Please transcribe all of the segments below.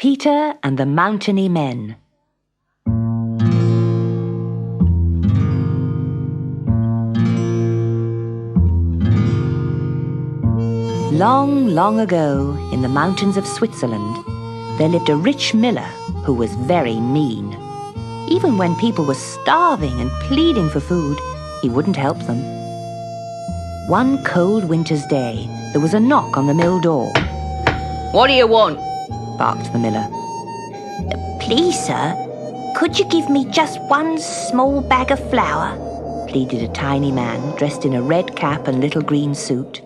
Peter and the Mountainy Men. Long, long ago, in the mountains of Switzerland, there lived a rich miller who was very mean. Even when people were starving and pleading for food, he wouldn't help them. One cold winter's day, there was a knock on the mill door. "What do you want?" barked the miller. "Please, sir, could you give me just one small bag of flour?" pleaded a tiny man dressed in a red cap and little green suit.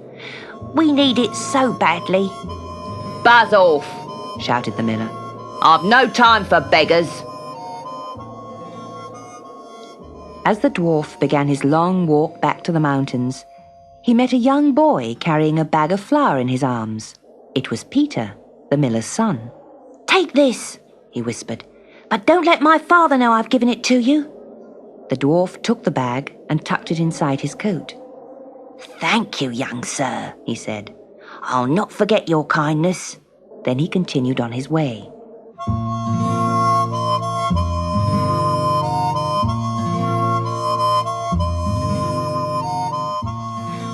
"We need it so badly." "Buzz off!" shouted the miller. "I've no time for beggars." As the dwarf began his long walk back to the mountains, he met a young boy carrying a bag of flour in his arms. It was Peter, the miller's son. "Take this," he whispered, "but don't let my father know I've given it to you." The dwarf took the bag and tucked it inside his coat. "Thank you, young sir," he said. "I'll not forget your kindness." Then he continued on his way.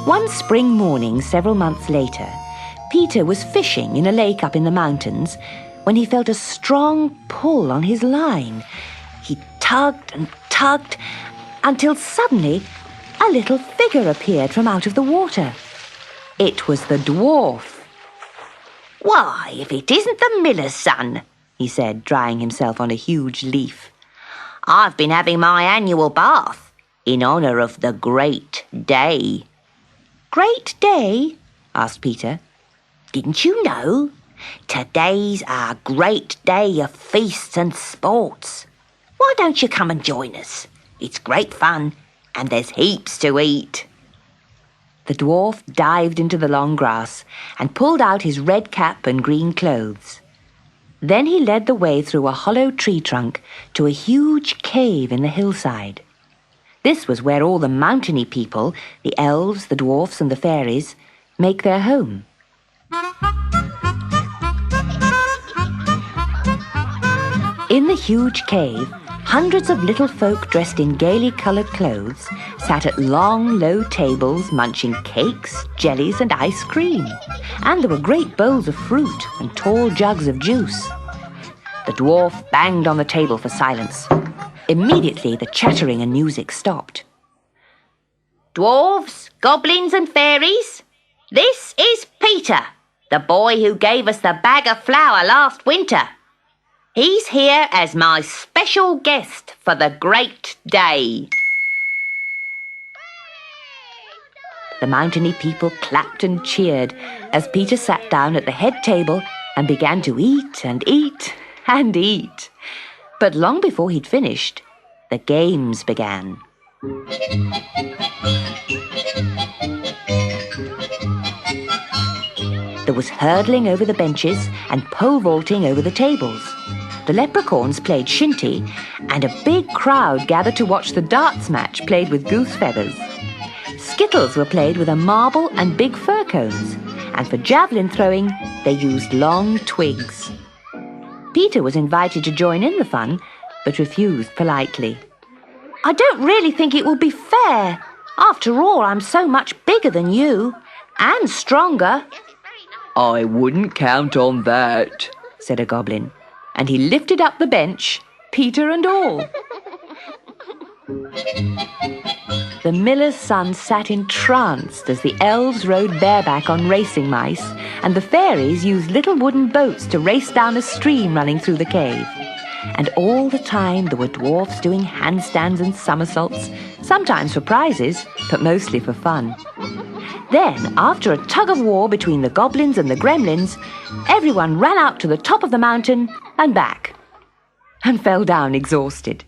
One spring morning several months later, Peter was fishing in a lake up in the mountains when he felt a strong pull on his line. He tugged and tugged until suddenly a little figure appeared from out of the water. It was the dwarf. "Why, if it isn't the miller's son," he said, drying himself on a huge leaf. "I've been having my annual bath in honour of the great day." "Great day?" asked Peter. "Didn't you know? Today's our great day of feasts and sports. Why don't you come and join us? It's great fun, and there's heaps to eat." The dwarf dived into the long grass and pulled out his red cap and green clothes. Then he led the way through a hollow tree trunk to a huge cave in the hillside. This was where all the mountainy people, the elves, the dwarfs and the fairies, make their home. In the huge cave, hundreds of little folk dressed in gaily coloured clothes sat at long, low tables munching cakes, jellies and ice cream. And there were great bowls of fruit and tall jugs of juice. The dwarf banged on the table for silence. Immediately the chattering and music stopped. "Dwarves, goblins and fairies, this is Peter, the boy who gave us the bag of flour last winter. He's here as my special guest for the great day." The mountainy people clapped and cheered as Peter sat down at the head table and began to eat and eat and eat. But long before he'd finished, the games began. There was hurdling over the benches and pole vaulting over the tables. The leprechauns played shinty, and a big crowd gathered to watch the darts match played with goose feathers. Skittles were played with a marble and big fir cones, and for javelin throwing, they used long twigs. Peter was invited to join in the fun, but refused politely. "I don't really think it will be fair. After all, I'm so much bigger than you, and stronger." "I wouldn't count on that," said a goblin, and he lifted up the bench, Peter and all. The miller's son sat entranced as the elves rode bareback on racing mice, and the fairies used little wooden boats to race down a stream running through the cave. And all the time there were dwarfs doing handstands and somersaults, sometimes for prizes, but mostly for fun. Then, after a tug-of-war between the goblins and the gremlins, everyone ran out to the top of the mountain and back, and fell down exhausted.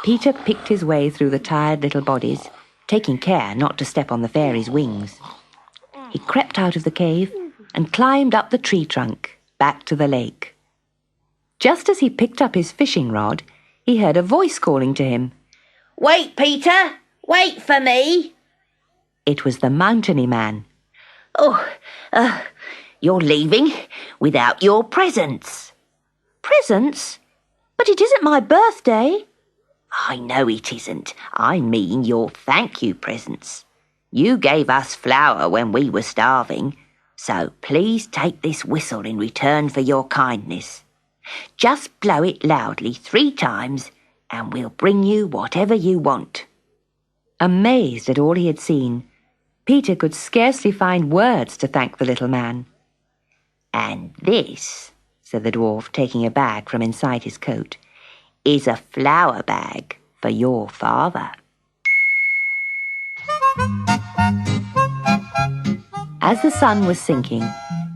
Peter picked his way through the tired little bodies, taking care not to step on the fairies' wings. He crept out of the cave and climbed up the tree trunk, back to the lake. Just as he picked up his fishing rod, he heard a voice calling to him. "Wait, Peter! Wait for me!" It was the Mountainy Man. "Oh, you're leaving without your presents." "Presents? But it isn't my birthday." "I know it isn't. I mean your thank you presents. You gave us flour when we were starving, so please take this whistle in return for your kindness. Just blow it loudly 3 times and we'll bring you whatever you want." Amazed at all he had seen, Peter could scarcely find words to thank the little man. "And this," said the dwarf, taking a bag from inside his coat, "is a flour bag for your father." As the sun was sinking,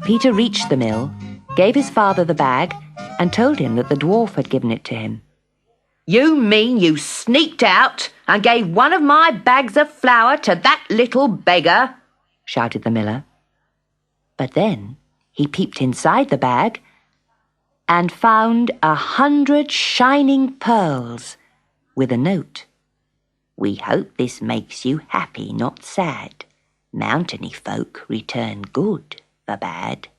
Peter reached the mill, gave his father the bag, and told him that the dwarf had given it to him. "You mean you sneaked out and gave one of my bags of flour to that little beggar?" shouted the miller. But then he peeped inside the bag and found 100 shining pearls with a note. "We hope this makes you happy, not sad. Mountainy folk return good for bad."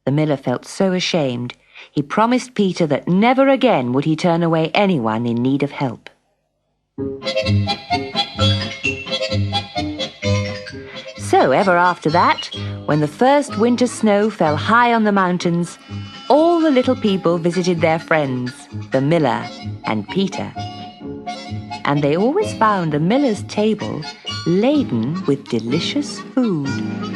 The miller felt so ashamed, he promised Peter that never again would he turn away anyone in need of help. So ever after that, when the first winter snow fell high on the mountains, all the little people visited their friends, the miller and Peter. And they always found the miller's table laden with delicious food.